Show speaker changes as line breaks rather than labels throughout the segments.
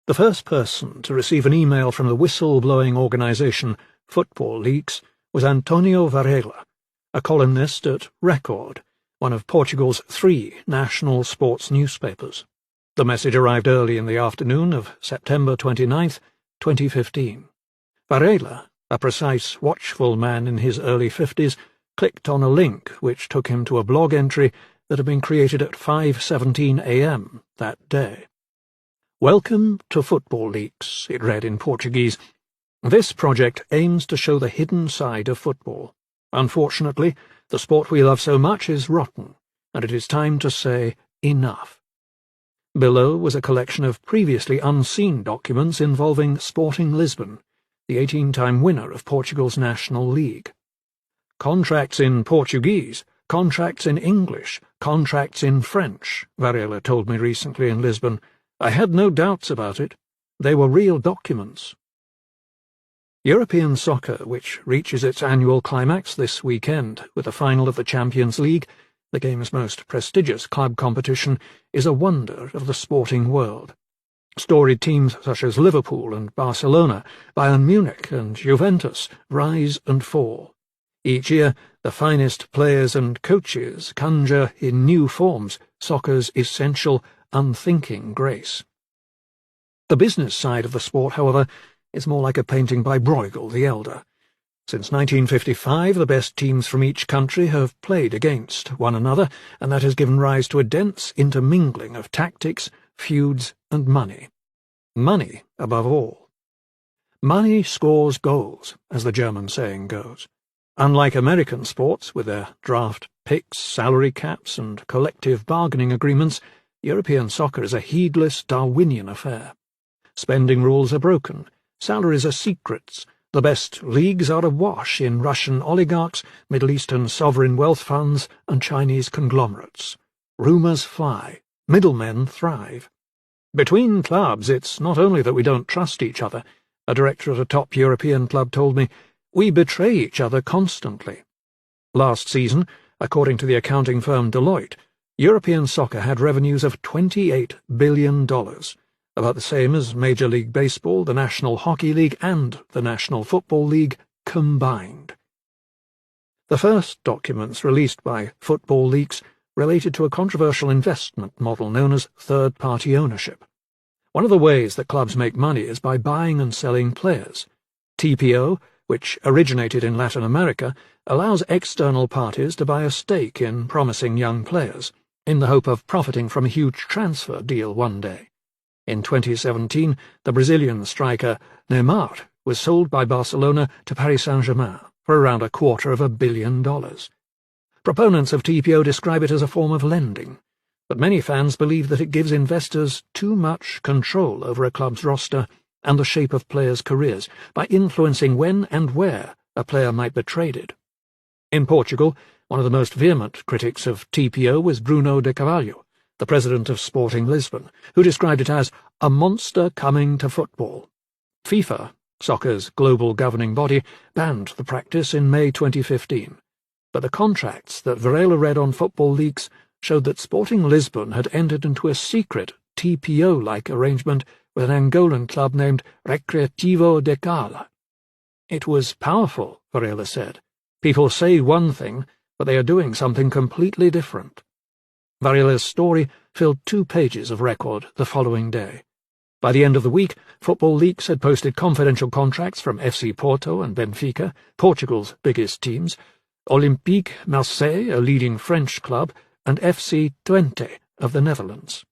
The first person to receive an email from the whistle-blowing organisation Football Leaks was Antonio Varela, a columnist at Record, one of Portugal's 3 national sports newspapers. The message arrived early in the afternoon of September 29th, 2015. Varela, a precise, watchful man in his early 50s, clicked on a link which took him to a blog entry that had been created at 5:17 a.m. that day. "Welcome to Football Leaks," it read in Portuguese. "This project aims to show the hidden side of football. Unfortunately, the sport we love so much is rotten, and it is time to say enough." Below was a collection of previously unseen documents involving Sporting Lisbon, the 18-time winner of Portugal's National League. "Contracts in Portuguese, contracts in English, contracts in French," Varela told me recently in Lisbon. "I had no doubts about it. They were real documents." European soccer, which reaches its annual climax this weekend with the final of the Champions League, the game's most prestigious club competition, is a wonder of the sporting world. Storied teams such as Liverpool and Barcelona, Bayern Munich and Juventus rise and fall. Each year, the finest players and coaches conjure in new forms soccer's essential, unthinking grace. The business side of the sport, however, is more like a painting by Bruegel the Elder. Since 1955, the best teams from each country have played against one another, and that has given rise to a dense intermingling of tactics, feuds, and money. Money, above all. Money scores goals, as the German saying goes. Unlike American sports, with their draft picks, salary caps, and collective bargaining agreements, European soccer is a heedless Darwinian affair. Spending rules are broken, salaries are secrets, the best leagues are awash in Russian oligarchs, Middle Eastern sovereign wealth funds, and Chinese conglomerates. Rumours fly, middlemen thrive. Between clubs, it's not only that we don't trust each other. A director at a top European club told me, "We betray each other constantly." Last season, according to the accounting firm Deloitte, European soccer had revenues of $28 billion, about the same as Major League Baseball, the National Hockey League, and the National Football League combined. The first documents released by Football Leaks related to a controversial investment model known as third-party ownership. One of the ways that clubs make money is by buying and selling players. TPO, which originated in Latin America, allows external parties to buy a stake in promising young players, in the hope of profiting from a huge transfer deal one day. In 2017, the Brazilian striker Neymar was sold by Barcelona to Paris Saint-Germain for around $250 million. Proponents of TPO describe it as a form of lending, but many fans believe that it gives investors too much control over a club's roster and the shape of players' careers by influencing when and where a player might be traded. In Portugal, one of the most vehement critics of TPO was Bruno de Carvalho, the president of Sporting Lisbon, who described it as a monster coming to football. FIFA, soccer's global governing body, banned the practice in May 2015, but the contracts that Varela read on Football Leaks showed that Sporting Lisbon had entered into a secret TPO-like arrangement with an Angolan club named Recreativo de Cala. "It was powerful," Varela said. "People say one thing, but they are doing something completely different." Varela's story filled 2 pages of Record the following day. By the end of the week, Football Leaks had posted confidential contracts from FC Porto and Benfica, Portugal's biggest teams, Olympique Marseille, a leading French club, and FC Twente of the Netherlands.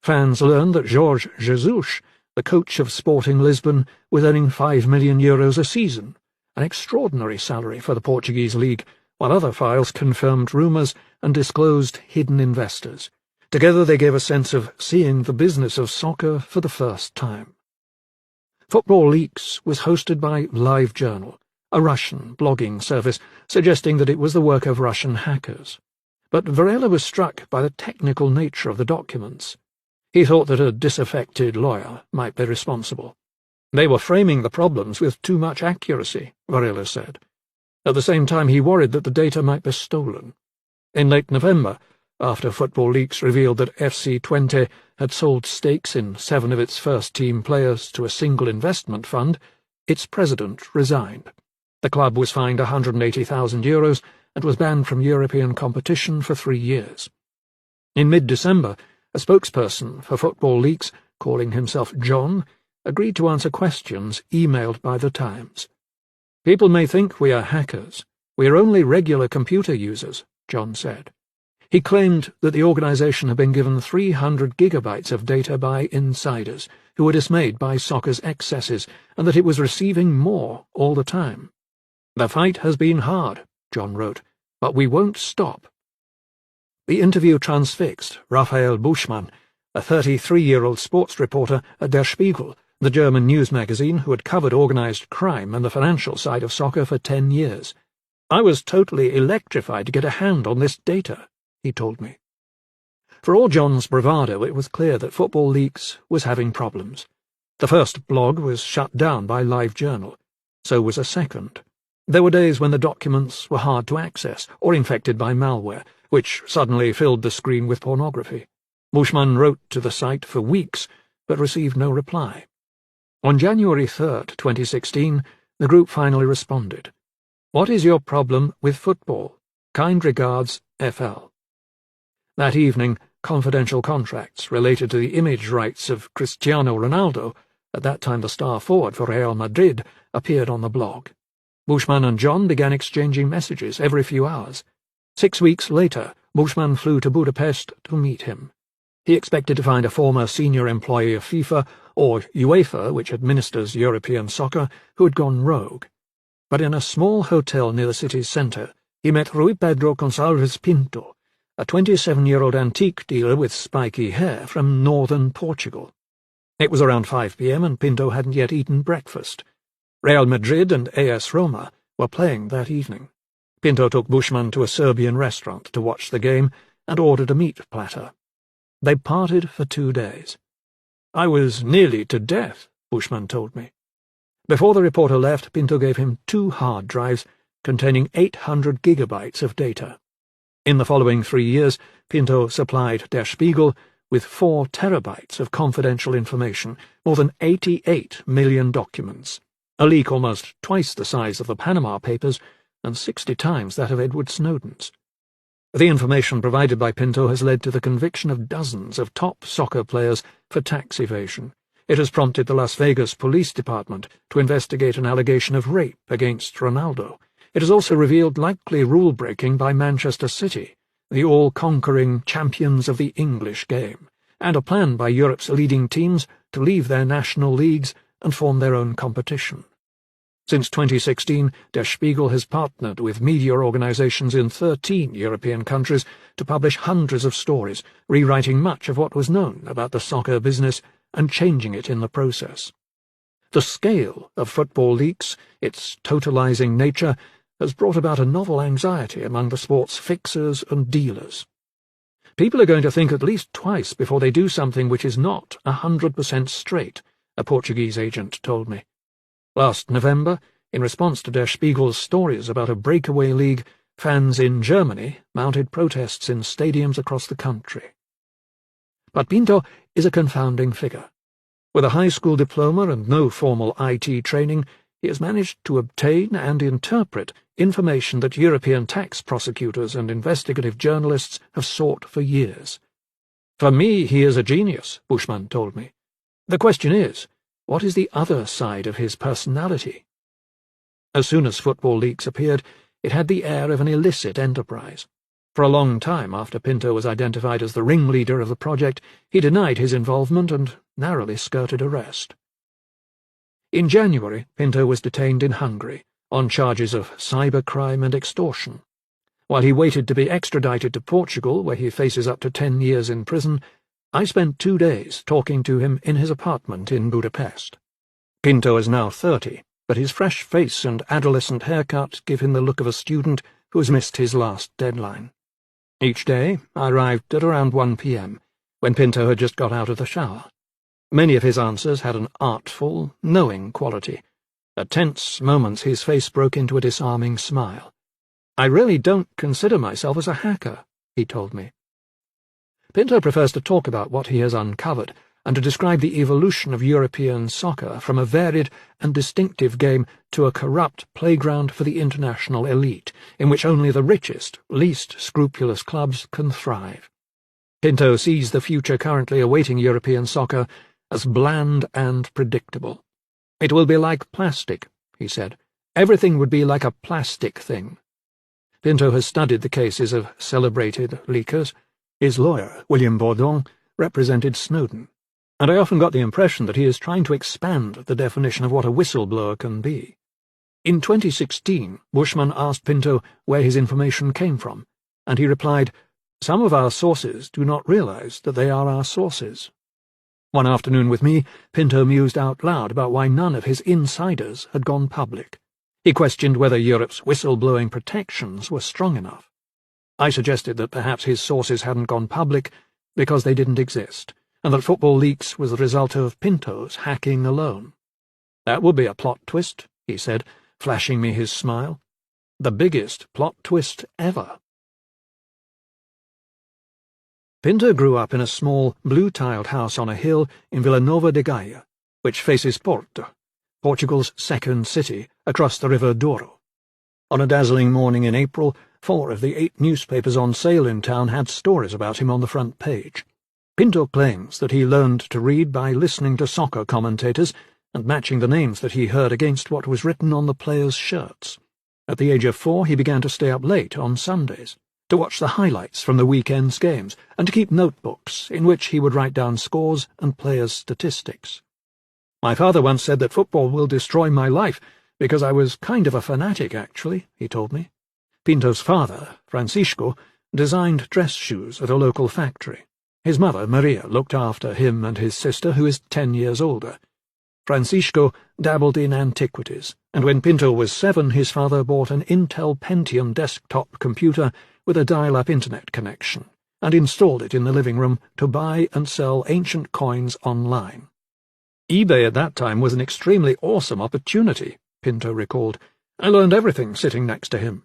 Fans learned that Jorge Jesus, the coach of Sporting Lisbon, was earning €5 million a season, an extraordinary salary for the Portuguese league, while other files confirmed rumours and disclosed hidden investors. Together they gave a sense of seeing the business of soccer for the first time. Football Leaks was hosted by LiveJournal, a Russian blogging service suggesting that it was the work of Russian hackers. But Varela was struck by the technical nature of the documents. He thought that a disaffected lawyer might be responsible. They were framing the problems with too much accuracy, Varela said. At the same time, he worried that the data might be stolen. In late November, after Football Leaks revealed that FC20 had sold stakes in 7 of its first-team players to a single investment fund, its president resigned. The club was fined €180,000 and was banned from European competition for 3 years. In mid-December, a spokesperson for Football Leaks, calling himself John, agreed to answer questions emailed by the Times. "People may think we are hackers. We are only regular computer users," John said. He claimed that the organisation had been given 300 gigabytes of data by insiders who were dismayed by soccer's excesses, and that it was receiving more all the time. "The fight has been hard," John wrote, "but we won't stop." The interview transfixed Raphael Buschmann, a 33-year-old sports reporter at Der Spiegel, the German news magazine who had covered organised crime and the financial side of soccer for 10 years. "I was totally electrified to get a hand on this data," he told me. For all John's bravado, it was clear that Football Leaks was having problems. The first blog was shut down by LiveJournal. So was a second. There were days when the documents were hard to access, or infected by malware, which suddenly filled the screen with pornography. Buschmann wrote to the site for weeks, but received no reply. On January 3rd, 2016, the group finally responded. "What is your problem with football? Kind regards, FL." That evening, confidential contracts related to the image rights of Cristiano Ronaldo, at that time the star forward for Real Madrid, appeared on the blog. Buschmann and John began exchanging messages every few hours. 6 weeks later, Buschmann flew to Budapest to meet him. He expected to find a former senior employee of FIFA, or UEFA, which administers European soccer, who had gone rogue. But in a small hotel near the city's centre, he met Rui Pedro Gonçalves Pinto, a 27-year-old antique dealer with spiky hair from northern Portugal. It was around 5 p.m. and Pinto hadn't yet eaten breakfast. Real Madrid and AS Roma were playing that evening. Pinto took Buschmann to a Serbian restaurant to watch the game and ordered a meat platter. They parted for 2 days. "I was nearly to death," Buschmann told me. Before the reporter left, Pinto gave him 2 hard drives containing 800 gigabytes of data. In the following 3 years, Pinto supplied Der Spiegel with 4 terabytes of confidential information, more than 88 million documents, a leak almost twice the size of the Panama Papers and 60 times that of Edward Snowden's. The information provided by Pinto has led to the conviction of dozens of top soccer players for tax evasion. It has prompted the Las Vegas Police Department to investigate an allegation of rape against Ronaldo. It has also revealed likely rule-breaking by Manchester City, the all-conquering champions of the English game, and a plan by Europe's leading teams to leave their national leagues and form their own competition. Since 2016, Der Spiegel has partnered with media organizations in 13 European countries to publish hundreds of stories, rewriting much of what was known about the soccer business and changing it in the process. The scale of Football Leaks, its totalizing nature, has brought about a novel anxiety among the sport's fixers and dealers. People are going to think at least twice before they do something which is not 100% straight, a Portuguese agent told me. Last November, in response to Der Spiegel's stories about a breakaway league, fans in Germany mounted protests in stadiums across the country. But Pinto is a confounding figure. With a high school diploma and no formal IT training, he has managed to obtain and interpret information that European tax prosecutors and investigative journalists have sought for years. "For me, he is a genius," Buschmann told me. "The question is, what is the other side of his personality?" As soon as Football Leaks appeared, it had the air of an illicit enterprise. For a long time after Pinto was identified as the ringleader of the project, he denied his involvement and narrowly skirted arrest. In January, Pinto was detained in Hungary on charges of cybercrime and extortion. While he waited to be extradited to Portugal, where he faces up to 10 years in prison, I spent 2 days talking to him in his apartment in Budapest. Pinto is now 30, but his fresh face and adolescent haircut give him the look of a student who has missed his last deadline. Each day I arrived at around 1 p.m., when Pinto had just got out of the shower. Many of his answers had an artful, knowing quality. At tense moments his face broke into a disarming smile. "I really don't consider myself as a hacker," he told me. Pinto prefers to talk about what he has uncovered and to describe the evolution of European soccer from a varied and distinctive game to a corrupt playground for the international elite, in which only the richest, least scrupulous clubs can thrive. Pinto sees the future currently awaiting European soccer as bland and predictable. "It will be like plastic," he said. "Everything would be like a plastic thing." Pinto has studied the cases of celebrated leakers. His lawyer, William Bourdon, represented Snowden, and I often got the impression that he is trying to expand the definition of what a whistleblower can be. In 2016, Bushman asked Pinto where his information came from, and he replied, "Some of our sources do not realize that they are our sources." One afternoon with me, Pinto mused out loud about why none of his insiders had gone public. He questioned whether Europe's whistleblowing protections were strong enough. I suggested that perhaps his sources hadn't gone public because they didn't exist, and that football leaks was the result of Pinto's hacking alone. "That would be a plot twist," he said, flashing me his smile. "The biggest plot twist ever." Pinto grew up in a small, blue-tiled house on a hill in Villanova de Gaia, which faces Porto, Portugal's second city, across the River Douro. On a dazzling morning in April, 4 of the 8 newspapers on sale in town had stories about him on the front page. Pinto claims that he learned to read by listening to soccer commentators and matching the names that he heard against what was written on the players' shirts. At the age of 4, he began to stay up late on Sundays, to watch the highlights from the weekend's games, and to keep notebooks in which he would write down scores and players' statistics. "My father once said that football will destroy my life, because I was kind of a fanatic, actually," he told me. Pinto's father, Francisco, designed dress shoes at a local factory. His mother, Maria, looked after him and his sister, who is 10 years older. Francisco dabbled in antiquities, and when Pinto was 7, his father bought an Intel Pentium desktop computer with a dial-up internet connection, and installed it in the living room to buy and sell ancient coins online. eBay at that time was an extremely awesome opportunity, Pinto recalled. "I learned everything sitting next to him."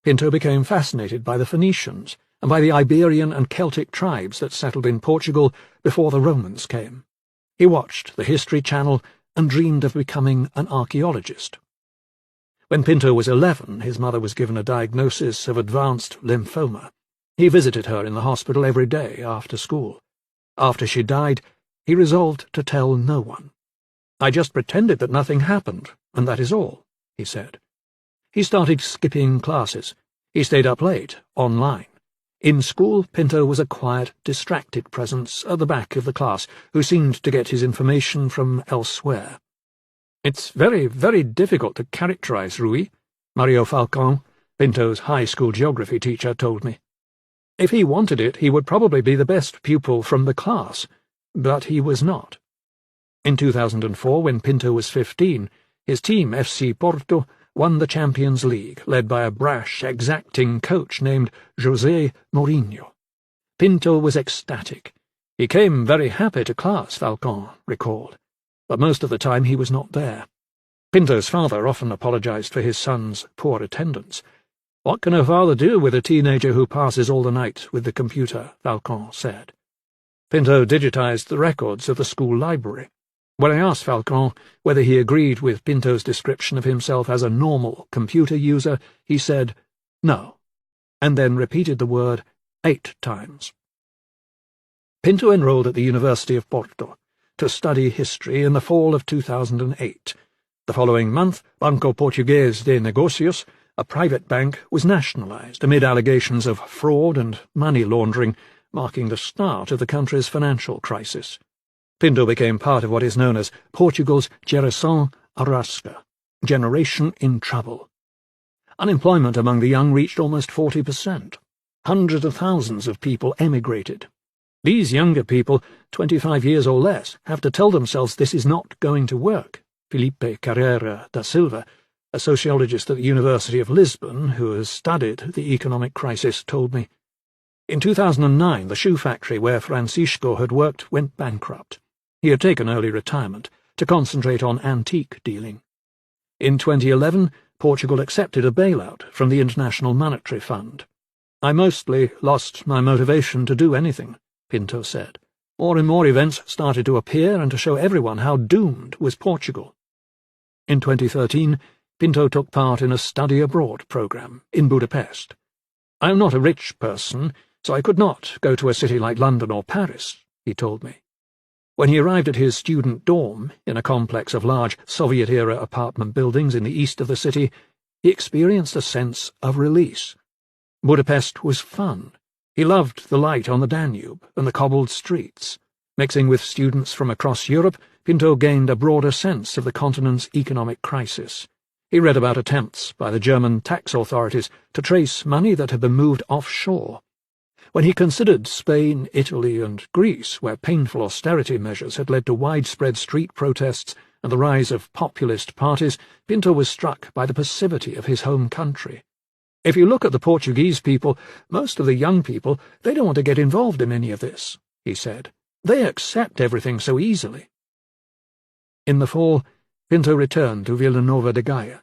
Pinto became fascinated by the Phoenicians and by the Iberian and Celtic tribes that settled in Portugal before the Romans came. He watched the History Channel and dreamed of becoming an archaeologist. When Pinto was 11, his mother was given a diagnosis of advanced lymphoma. He visited her in the hospital every day after school. After she died, he resolved to tell no one. "I just pretended that nothing happened, and that is all," he said. He started skipping classes. He stayed up late, online. In school, Pinto was a quiet, distracted presence at the back of the class, who seemed to get his information from elsewhere. "It's very, very difficult to characterize Rui," Mario Falcon, Pinto's high school geography teacher, told me. "If he wanted it, he would probably be the best pupil from the class, but he was not." In 2004, when Pinto was 15, his team, FC Porto, won the Champions League, led by a brash, exacting coach named José Mourinho. Pinto was ecstatic. "He came very happy to class," Falcon recalled, "but most of the time he was not there." Pinto's father often apologized for his son's poor attendance. "What can a father do with a teenager who passes all the night with the computer?" Falcon said. Pinto digitized the records of the school library. When I asked Falcon whether he agreed with Pinto's description of himself as a normal computer user, he said, "No," and then repeated the word 8 times. Pinto enrolled at the University of Porto to study history in the fall of 2008. The following month, Banco Português de Negócios, a private bank, was nationalized amid allegations of fraud and money laundering, marking the start of the country's financial crisis. Pinto became part of what is known as Portugal's Geração Arrasca, Generation in Trouble. Unemployment among the young reached almost 40%. Hundreds of thousands of people emigrated. These younger people, 25 years or less, have to tell themselves this is not going to work, Felipe Carreira da Silva, a sociologist at the University of Lisbon who has studied the economic crisis, told me. In 2009, the shoe factory where Francisco had worked went bankrupt. He had taken early retirement to concentrate on antique dealing. In 2011, Portugal accepted a bailout from the International Monetary Fund. "I mostly lost my motivation to do anything," Pinto said. More and more events started to appear and to show everyone how doomed was Portugal. In 2013, Pinto took part in a study abroad program in Budapest. I am not a rich person, so I could not go to a city like London or Paris, he told me. When he arrived at his student dorm, in a complex of large Soviet-era apartment buildings in the east of the city, he experienced a sense of release. Budapest was fun. He loved the light on the Danube and the cobbled streets. Mixing with students from across Europe, Pinto gained a broader sense of the continent's economic crisis. He read about attempts by the German tax authorities to trace money that had been moved offshore. When he considered Spain, Italy, and Greece, where painful austerity measures had led to widespread street protests and the rise of populist parties, Pinto was struck by the passivity of his home country. If you look at the Portuguese people, most of the young people, they don't want to get involved in any of this, he said. They accept everything so easily. In the fall, Pinto returned to Villanova de Gaia.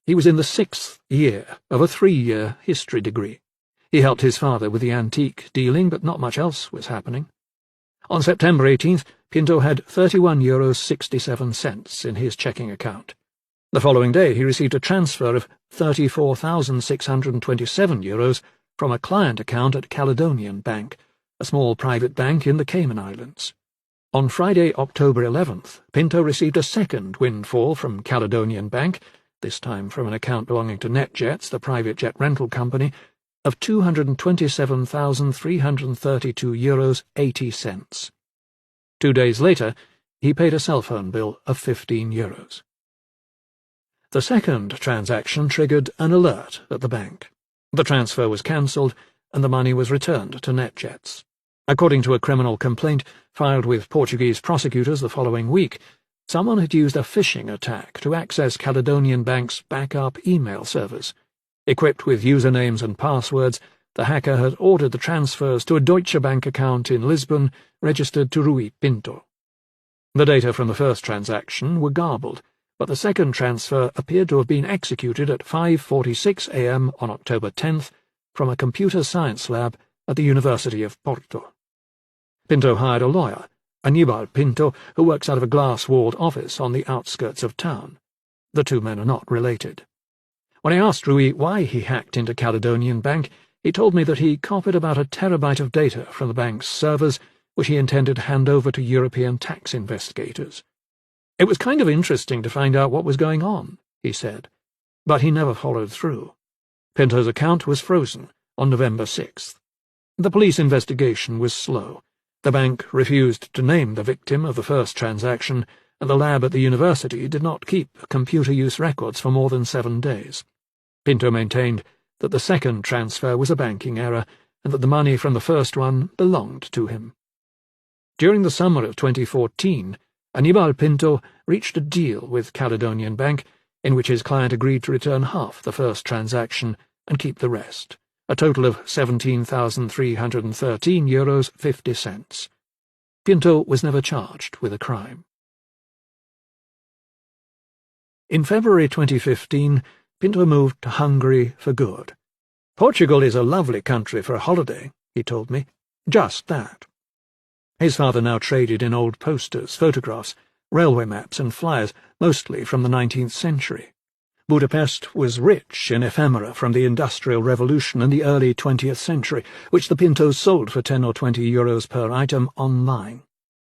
He was in the 6th year of a 3-year history degree. He helped his father with the antique dealing, but not much else was happening. On September 18th, Pinto had €31.67 in his checking account. The following day he received a transfer of €34,627 from a client account at Caledonian Bank, a small private bank in the Cayman Islands. On Friday, October 11th, Pinto received a second windfall from Caledonian Bank, this time from an account belonging to NetJets, the private jet rental company, of €227,332.80. 2 days later, he paid a cell phone bill of €15. The second transaction triggered an alert at the bank. The transfer was cancelled, and the money was returned to NetJets. According to a criminal complaint filed with Portuguese prosecutors the following week, someone had used a phishing attack to access Caledonian Bank's backup email servers. Equipped with usernames and passwords, the hacker had ordered the transfers to a Deutsche Bank account in Lisbon registered to Rui Pinto. The data from the first transaction were garbled, but the second transfer appeared to have been executed at 5:46 a.m. on October 10th from a computer science lab at the University of Porto. Pinto hired a lawyer, Aníbal Pinto, who works out of a glass-walled office on the outskirts of town. The two men are not related. When I asked Rui why he hacked into Caledonian Bank, he told me that he copied about 1 terabyte of data from the bank's servers, which he intended to hand over to European tax investigators. It was kind of interesting to find out what was going on, he said, but he never followed through. Pinto's account was frozen on November 6th. The police investigation was slow. The bank refused to name the victim of the first transaction, and the lab at the university did not keep computer use records for more than 7 days. Pinto maintained that the second transfer was a banking error, and that the money from the first one belonged to him. During the summer of 2014, Aníbal Pinto reached a deal with Caledonian Bank, in which his client agreed to return half the first transaction and keep the rest, a total of €17,313.50. Pinto was never charged with a crime. In February 2015, Pinto moved to Hungary for good. Portugal is a lovely country for a holiday, he told me. Just that. His father now traded in old posters, photographs, railway maps and flyers, mostly from the 19th century. Budapest was rich in ephemera from the Industrial Revolution and the early 20th century, which the Pintos sold for 10 or 20 euros per item online.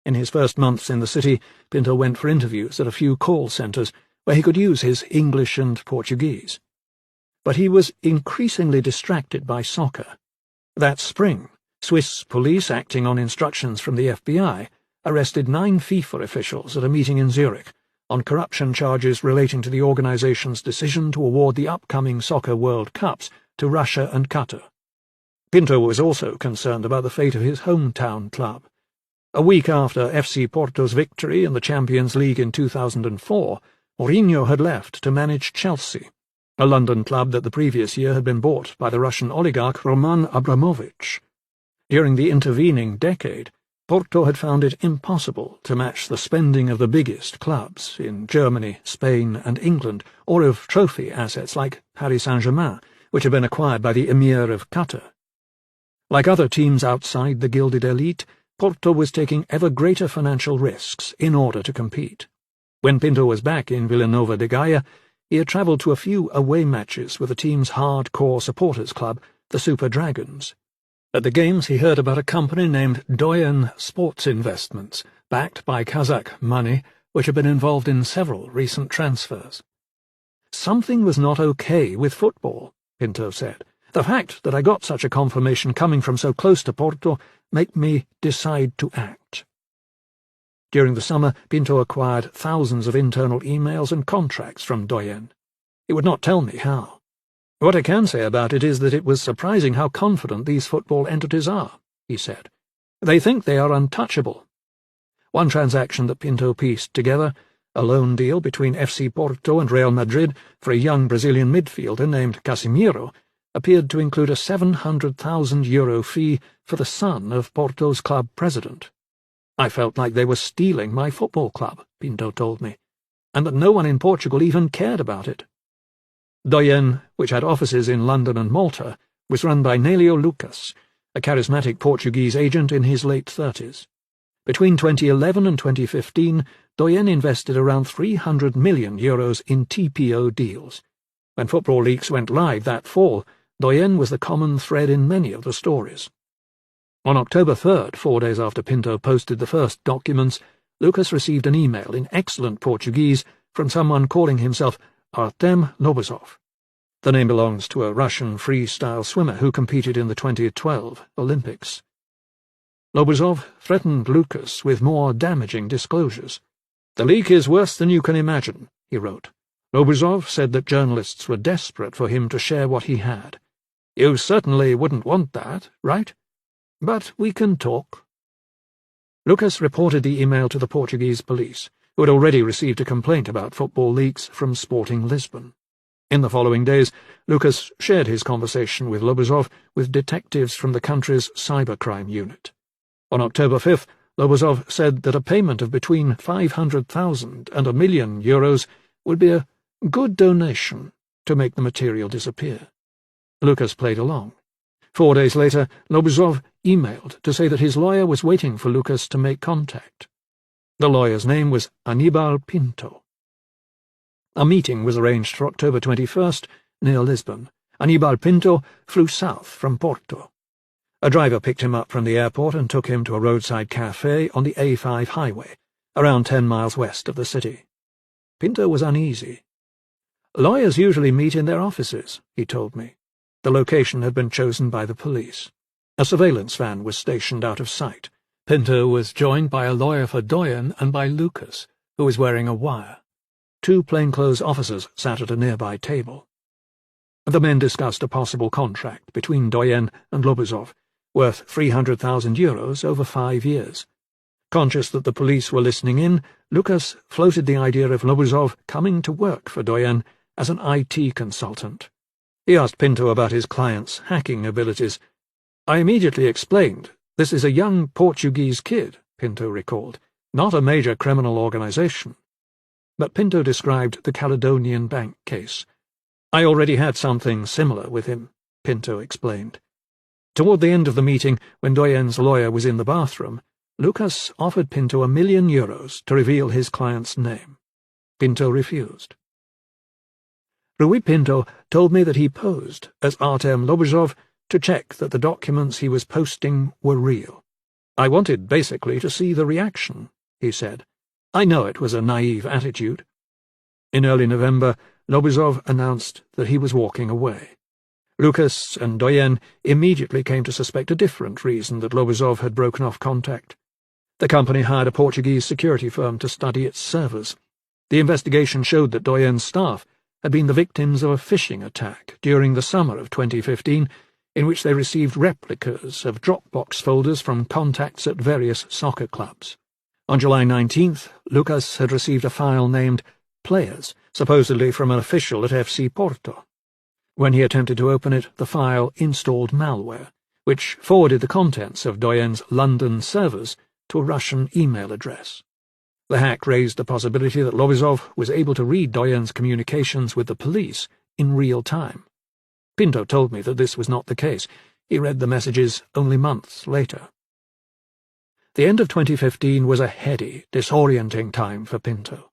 In his first months in the city, Pinto went for interviews at a few call centres, where he could use his English and Portuguese. But he was increasingly distracted by soccer. That spring, Swiss police, acting on instructions from the FBI, arrested 9 FIFA officials at a meeting in Zurich on corruption charges relating to the organization's decision to award the upcoming Soccer World Cups to Russia and Qatar. Pinto was also concerned about the fate of his hometown club. A week after FC Porto's victory in the Champions League in 2004, Mourinho had left to manage Chelsea, a London club that the previous year had been bought by the Russian oligarch Roman Abramovich. During the intervening decade, Porto had found it impossible to match the spending of the biggest clubs in Germany, Spain and England, or of trophy assets like Paris Saint-Germain, which had been acquired by the Emir of Qatar. Like other teams outside the gilded elite, Porto was taking ever greater financial risks in order to compete. When Pinto was back in Villanova de Gaia, he had travelled to a few away matches with the team's hardcore supporters club, the Super Dragons. At the games he heard about a company named Doyen Sports Investments, backed by Kazakh money, which had been involved in several recent transfers. Something was not okay with football, Pinto said. The fact that I got such a confirmation coming from so close to Porto made me decide to act. During the summer, Pinto acquired thousands of internal emails and contracts from Doyen. He would not tell me how. What I can say about it is that it was surprising how confident these football entities are, he said. They think they are untouchable. One transaction that Pinto pieced together, a loan deal between FC Porto and Real Madrid for a young Brazilian midfielder named Casemiro, appeared to include a €700,000 fee for the son of Porto's club president. I felt like they were stealing my football club, Pinto told me, and that no one in Portugal even cared about it. Doyen, which had offices in London and Malta, was run by Nélio Lucas, a charismatic Portuguese agent in his late 30s. Between 2011 and 2015, Doyen invested around €300 million in TPO deals. When football leaks went live that fall, Doyen was the common thread in many of the stories. On October 3rd, 4 days after Pinto posted the first documents, Lucas received an email in excellent Portuguese from someone calling himself Artem Lobozov. The name belongs to a Russian freestyle swimmer who competed in the 2012 Olympics. Lobozov threatened Lucas with more damaging disclosures. "The leak is worse than you can imagine," he wrote. Lobozov said that journalists were desperate for him to share what he had. "You certainly wouldn't want that, right? But we can talk." Lucas reported the email to the Portuguese police, who had already received a complaint about football leaks from Sporting Lisbon. In the following days, Lucas shared his conversation with Lobozov with detectives from the country's cybercrime unit. On October 5th, Lobozov said that a payment of between €500,000 and €1 million would be a good donation to make the material disappear. Lucas played along. 4 days later, Lobozov emailed to say that his lawyer was waiting for Lucas to make contact. The lawyer's name was Aníbal Pinto. A meeting was arranged for October 21st near Lisbon. Aníbal Pinto flew south from Porto. A driver picked him up from the airport and took him to a roadside cafe on the A5 highway, around 10 miles west of the city. Pinto was uneasy. "Lawyers usually meet in their offices," he told me. The location had been chosen by the police. A surveillance van was stationed out of sight. Pinto was joined by a lawyer for Doyen and by Lucas, who was wearing a wire. 2 plainclothes officers sat at a nearby table. The men discussed a possible contract between Doyen and Lobozov, worth €300,000 over 5 years. Conscious that the police were listening in, Lucas floated the idea of Lobozov coming to work for Doyen as an IT consultant. He asked Pinto about his client's hacking abilities. "I immediately explained, this is a young Portuguese kid," Pinto recalled, "not a major criminal organization." But Pinto described the Caledonian Bank case. "I already had something similar with him," Pinto explained. Toward the end of the meeting, when Doyen's lawyer was in the bathroom, Lucas offered Pinto €1 million to reveal his client's name. Pinto refused. Rui Pinto told me that he posed as Artem Lobozov to check that the documents he was posting were real. "I wanted basically to see the reaction," he said. "I know it was a naive attitude." In early November, Lobozov announced that he was walking away. Lucas and Doyen immediately came to suspect a different reason that Lobozov had broken off contact. The company hired a Portuguese security firm to study its servers. The investigation showed that Doyen's staff had been the victims of a phishing attack during the summer of 2015, in which they received replicas of Dropbox folders from contacts at various soccer clubs. On July 19th, Lucas had received a file named Players, supposedly from an official at FC Porto. When he attempted to open it, the file installed malware, which forwarded the contents of Doyen's London servers to a Russian email address. The hack raised the possibility that Lobozov was able to read Doyen's communications with the police in real time. Pinto told me that this was not the case. He read the messages only months later. The end of 2015 was a heady, disorienting time for Pinto.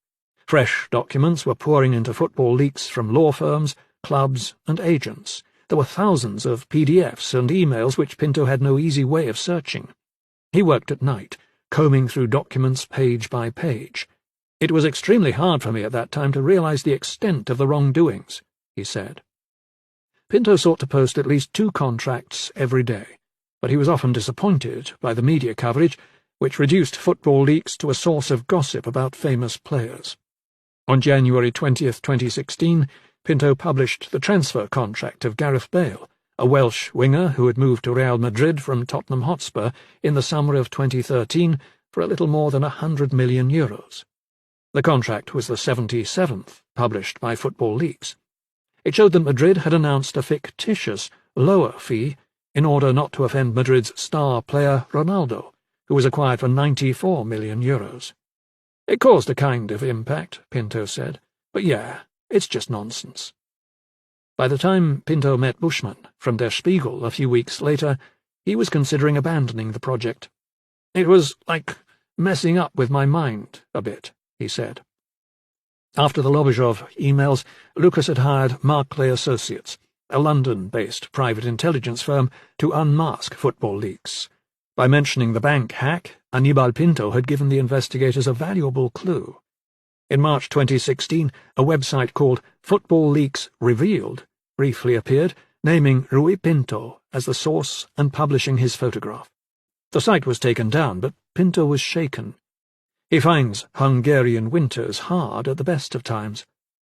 Fresh documents were pouring into football leaks from law firms, clubs, and agents. There were thousands of PDFs and emails which Pinto had no easy way of searching. He worked at night, combing through documents page by page. "It was extremely hard for me at that time to realize the extent of the wrongdoings," he said. Pinto sought to post at least 2 contracts every day, but he was often disappointed by the media coverage, which reduced football leaks to a source of gossip about famous players. On January 20th, 2016, Pinto published the transfer contract of Gareth Bale, a Welsh winger who had moved to Real Madrid from Tottenham Hotspur in the summer of 2013 for a little more than €100 million. The contract was the 77th published by Football Leaks. It showed that Madrid had announced a fictitious, lower fee in order not to offend Madrid's star player Ronaldo, who was acquired for €94 million. "It caused a kind of impact," Pinto said, "but yeah, it's just nonsense." By the time Pinto met Bushman from Der Spiegel a few weeks later, he was considering abandoning the project. "It was like messing up with my mind a bit," he said. After the Lobachov emails, Lucas had hired Markley Associates, a London-based private intelligence firm, to unmask football leaks. By mentioning the bank hack, Aníbal Pinto had given the investigators a valuable clue. In March 2016, a website called Football Leaks Revealed briefly appeared, naming Rui Pinto as the source and publishing his photograph. The site was taken down, but Pinto was shaken. He finds Hungarian winters hard at the best of times.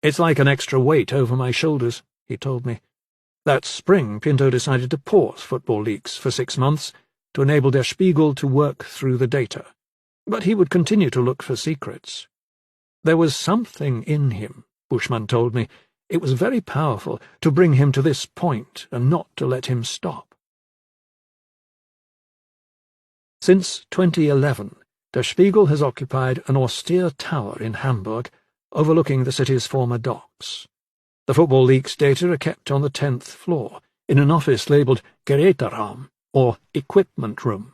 "It's like an extra weight over my shoulders," he told me. That spring, Pinto decided to pause Football Leaks for 6 months to enable Der Spiegel to work through the data. But he would continue to look for secrets. There was something in him, Bushman told me. It was very powerful to bring him to this point and not to let him stop. Since 2011, Der Spiegel has occupied an austere tower in Hamburg, overlooking the city's former docks. The Football Leaks data are kept on the 10th floor, in an office labelled Geräteraum, or Equipment Room.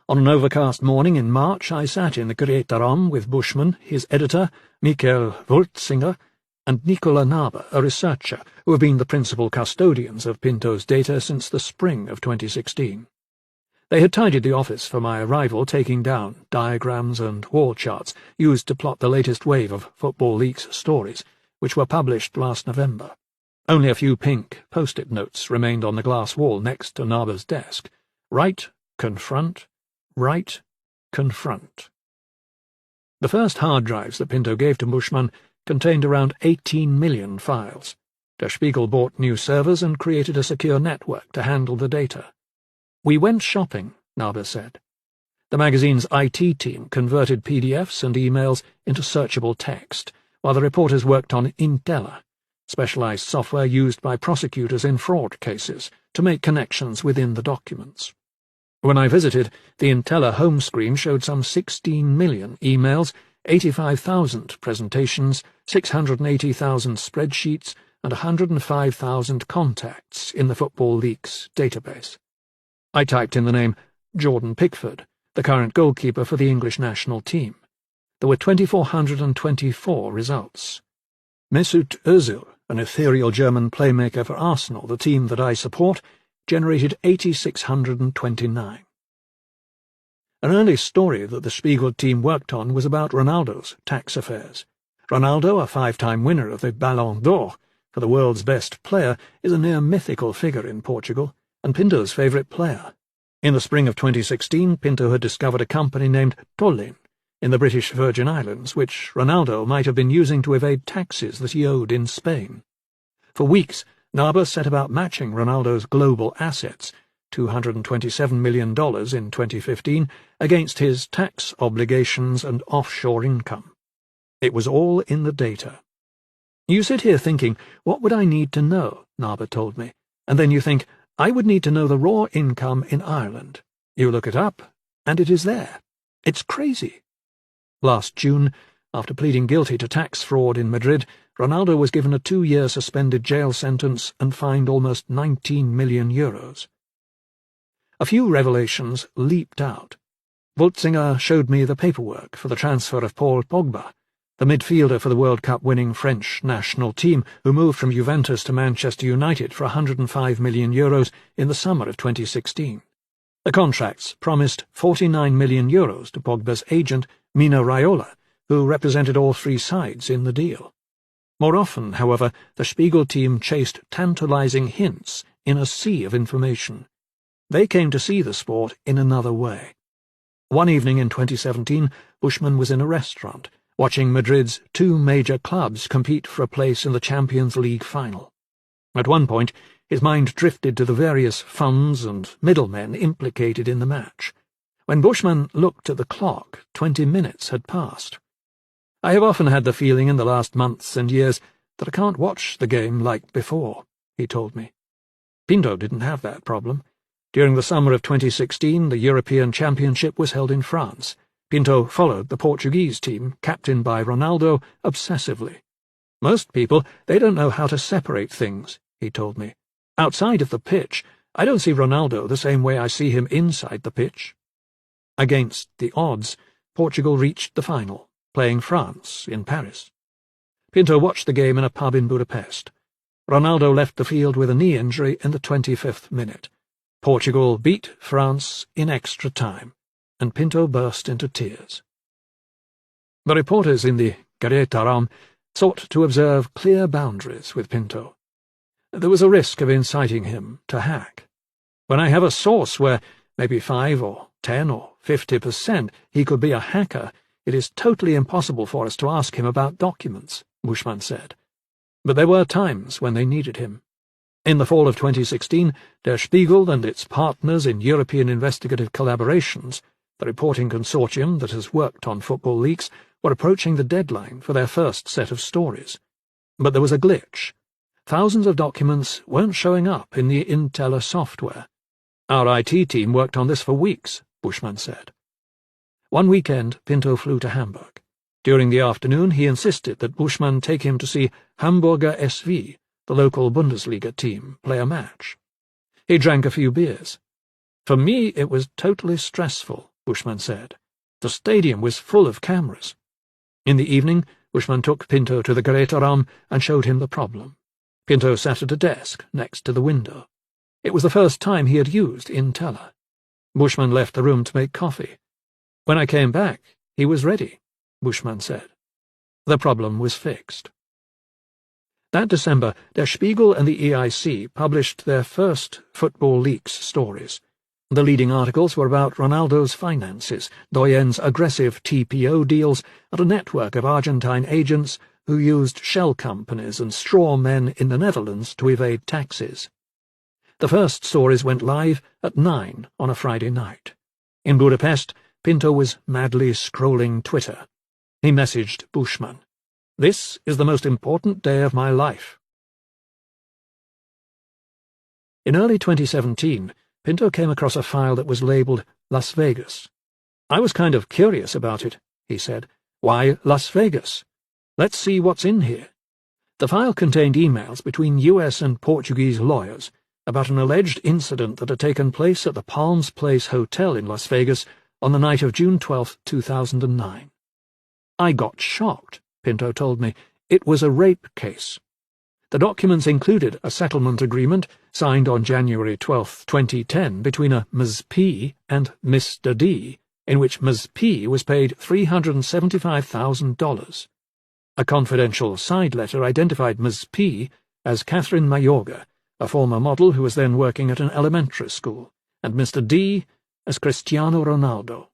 On an overcast morning in March, I sat in the Geräteraum with Bushman, his editor, Michael Wurtzinger, and Nicola Naber, a researcher who have been the principal custodians of Pinto's data since the spring of 2016. They had tidied the office for my arrival, taking down diagrams and wall charts used to plot the latest wave of Football Leaks stories, which were published last November. Only a few pink post-it notes remained on the glass wall next to Naber's desk. Write, confront, write, confront. The first hard drives that Pinto gave to Bushman contained around 18 million files. Der Spiegel bought new servers and created a secure network to handle the data. "We went shopping," Naber said. The magazine's IT team converted PDFs and emails into searchable text, while the reporters worked on Intella, specialized software used by prosecutors in fraud cases, to make connections within the documents. When I visited, the Intella home screen showed some 16 million emails, 85,000 presentations, 680,000 spreadsheets, and 105,000 contacts in the Football Leaks database. I typed in the name Jordan Pickford, the current goalkeeper for the English national team. There were 2,424 results. Mesut Özil, an ethereal German playmaker for Arsenal, the team that I support, generated 8,629. An early story that the Spiegel team worked on was about Ronaldo's tax affairs. Ronaldo, a 5-time winner of the Ballon d'Or for the world's best player, is a near-mythical figure in Portugal, and Pinto's favourite player. In the spring of 2016, Pinto had discovered a company named Tollin in the British Virgin Islands, which Ronaldo might have been using to evade taxes that he owed in Spain. For weeks, Naber set about matching Ronaldo's global assets, $227 million in 2015, against his tax obligations and offshore income. It was all in the data. "You sit here thinking, what would I need to know?" Naber told me, and then you think, I would need to know the raw income in Ireland. You look it up, and it is there. It's crazy. Last June, after pleading guilty to tax fraud in Madrid, Ronaldo was given a 2-year suspended jail sentence and fined almost €19 million. A few revelations leaped out. Wultzinger showed me the paperwork for the transfer of Paul Pogba, the midfielder for the World Cup-winning French national team, who moved from Juventus to Manchester United for €105 million in the summer of 2016. The contracts promised €49 million to Pogba's agent, Mino Raiola, who represented all three sides in the deal. More often, however, the Spiegel team chased tantalizing hints in a sea of information. They came to see the sport in another way. One evening in 2017, Bushman was in a restaurant, watching Madrid's two major clubs compete for a place in the Champions League final. At one point, his mind drifted to the various funds and middlemen implicated in the match. When Bushman looked at the clock, 20 minutes had passed. "I have often had the feeling in the last months and years that I can't watch the game like before," he told me. Pinto didn't have that problem. During the summer of 2016, the European Championship was held in France. Pinto followed the Portuguese team, captained by Ronaldo, obsessively. "Most people, they don't know how to separate things," he told me. "Outside of the pitch, I don't see Ronaldo the same way I see him inside the pitch." Against the odds, Portugal reached the final, playing France in Paris. Pinto watched the game in a pub in Budapest. Ronaldo left the field with a knee injury in the 25th minute. Portugal beat France in extra time, and Pinto burst into tears. The reporters in the Gareta Ram sought to observe clear boundaries with Pinto. There was a risk of inciting him to hack. "When I have a source where maybe 5 or 10 or 50% he could be a hacker, it is totally impossible for us to ask him about documents," Bushman said. But there were times when they needed him. In the fall of 2016, Der Spiegel and its partners in European investigative collaborations, the reporting consortium that has worked on football leaks, were approaching the deadline for their first set of stories. But there was a glitch. Thousands of documents weren't showing up in the Inteller software. "Our IT team worked on this for weeks," Bushman said. One weekend, Pinto flew to Hamburg. During the afternoon, he insisted that Bushman take him to see Hamburger SV, the local Bundesliga team, play a match. He drank a few beers. "For me, it was totally stressful," Bushman said. "The stadium was full of cameras." In the evening, Bushman took Pinto to the Gareta Ram and showed him the problem. Pinto sat at a desk next to the window. It was the first time he had used Inteller. Bushman left the room to make coffee. "When I came back, he was ready," Bushman said. The problem was fixed. That December, Der Spiegel and the EIC published their first football leaks stories. The leading articles were about Ronaldo's finances, Doyen's aggressive TPO deals, and a network of Argentine agents who used shell companies and straw men in the Netherlands to evade taxes. The first stories went live at 9 on a Friday night. In Budapest, Pinto was madly scrolling Twitter. He messaged Bushman, "This is the most important day of my life." In early 2017, Pinto came across a file that was labelled Las Vegas. "I was kind of curious about it," he said. "Why Las Vegas? Let's see what's in here." The file contained emails between US and Portuguese lawyers about an alleged incident that had taken place at the Palms Place Hotel in Las Vegas on the night of June 12, 2009. "I got shocked," Pinto told me. "It was a rape case." The documents included a settlement agreement signed on January 12, 2010 between a Ms. P and Mr. D, in which Ms. P was paid $375,000. A confidential side letter identified Ms. P as Catherine Mayorga, a former model who was then working at an elementary school, and Mr. D as Cristiano Ronaldo.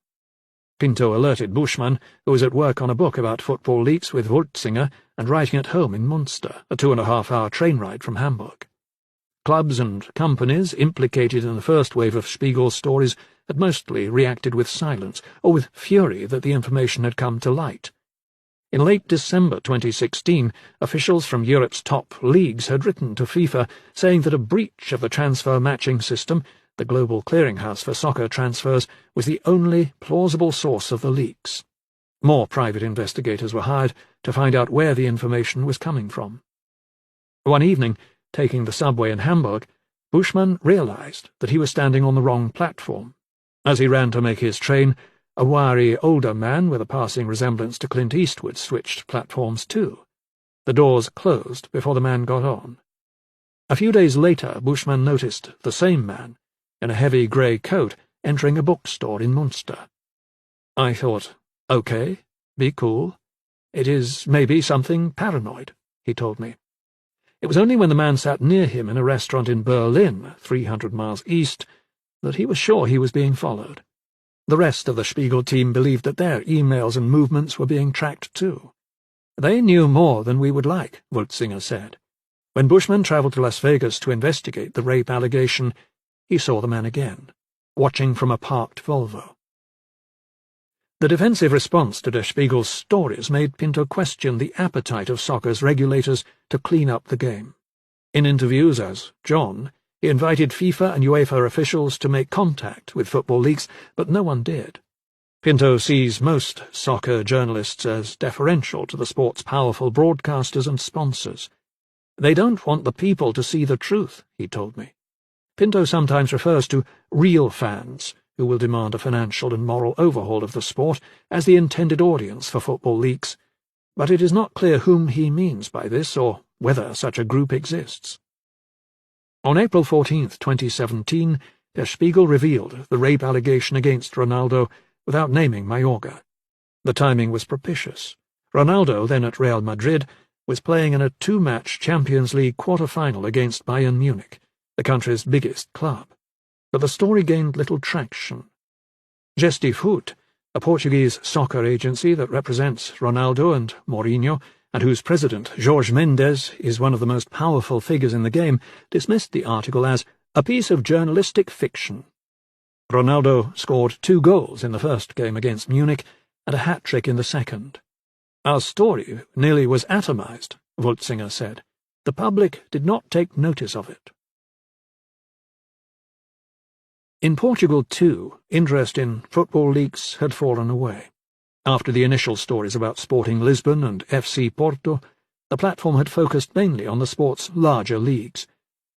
Pinto alerted Bushman, who was at work on a book about football leaks with Wultzinger and writing at home in Munster, a 2.5-hour train ride from Hamburg. Clubs and companies implicated in the first wave of Spiegel's stories had mostly reacted with silence or with fury that the information had come to light. In late December 2016, officials from Europe's top leagues had written to FIFA saying that a breach of the transfer matching system, the global clearinghouse for soccer transfers, was the only plausible source of the leaks. More private investigators were hired to find out where the information was coming from. One evening, taking the subway in Hamburg, Bushman realized that he was standing on the wrong platform. As he ran to make his train, a wiry older man with a passing resemblance to Clint Eastwood switched platforms too. The doors closed before the man got on. A few days later, Bushman noticed the same man, in a heavy grey coat, entering a bookstore in Munster. I thought, okay, be cool. It is maybe something paranoid, he told me. It was only when the man sat near him in a restaurant in Berlin, 300 miles east, that he was sure he was being followed. The rest of the Spiegel team believed that their emails and movements were being tracked too. They knew more than we would like, Wultzinger said. When Bushman travelled to Las Vegas to investigate the rape allegation, he saw the man again, watching from a parked Volvo. The defensive response to Der Spiegel's stories made Pinto question the appetite of soccer's regulators to clean up the game. In interviews as John, he invited FIFA and UEFA officials to make contact with football leagues, but no one did. Pinto sees most soccer journalists as deferential to the sport's powerful broadcasters and sponsors. They don't want the people to see the truth, he told me. Pinto sometimes refers to real fans, who will demand a financial and moral overhaul of the sport, as the intended audience for football leagues, but it is not clear whom he means by this or whether such a group exists. On April 14, 2017, Der Spiegel revealed the rape allegation against Ronaldo without naming Mayorga. The timing was propitious. Ronaldo, then at Real Madrid, was playing in a two-match Champions League quarter-final against Bayern Munich, the country's biggest club. But the story gained little traction. Gestifut, a Portuguese soccer agency that represents Ronaldo and Mourinho, and whose president, Jorge Mendes, is one of the most powerful figures in the game, dismissed the article as a piece of journalistic fiction. Ronaldo scored 2 goals in the first game against Munich and a hat-trick in the second. Our story nearly was atomized, Wultzinger said. The public did not take notice of it. In Portugal, too, interest in football leagues had fallen away. After the initial stories about Sporting Lisbon and FC Porto, the platform had focused mainly on the sport's larger leagues.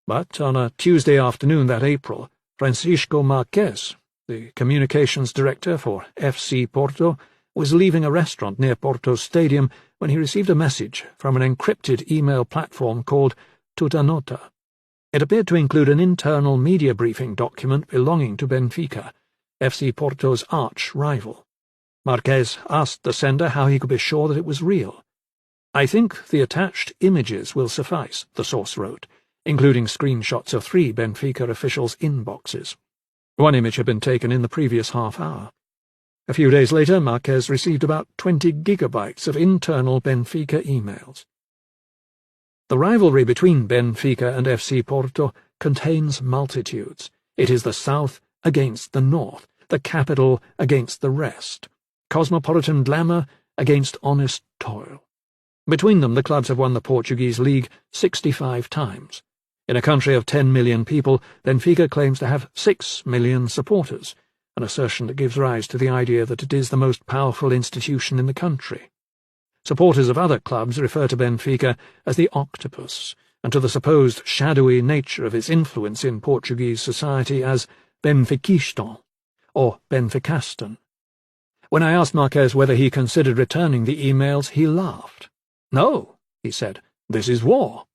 But on a Tuesday afternoon that April, Francisco Marques, the communications director for FC Porto, was leaving a restaurant near Porto's stadium when he received a message from an encrypted email platform called Tutanota. It appeared to include an internal media briefing document belonging to Benfica, FC Porto's arch-rival. Marques asked the sender how he could be sure that it was real. "I think the attached images will suffice," the source wrote, including screenshots of 3 Benfica officials' inboxes. One image had been taken in the previous half hour. A few days later, Marques received about 20 gigabytes of internal Benfica emails. The rivalry between Benfica and FC Porto contains multitudes. It is the South against the North, the capital against the rest, cosmopolitan glamour against honest toil. Between them, the clubs have won the Portuguese league 65 times. In a country of 10 million people, Benfica claims to have 6 million supporters, an assertion that gives rise to the idea that it is the most powerful institution in the country. Supporters of other clubs refer to Benfica as the octopus, and to the supposed shadowy nature of its influence in Portuguese society as benfiquistan, or benficastan. When I asked Marques whether he considered returning the emails, he laughed. "No," he said, "this is war."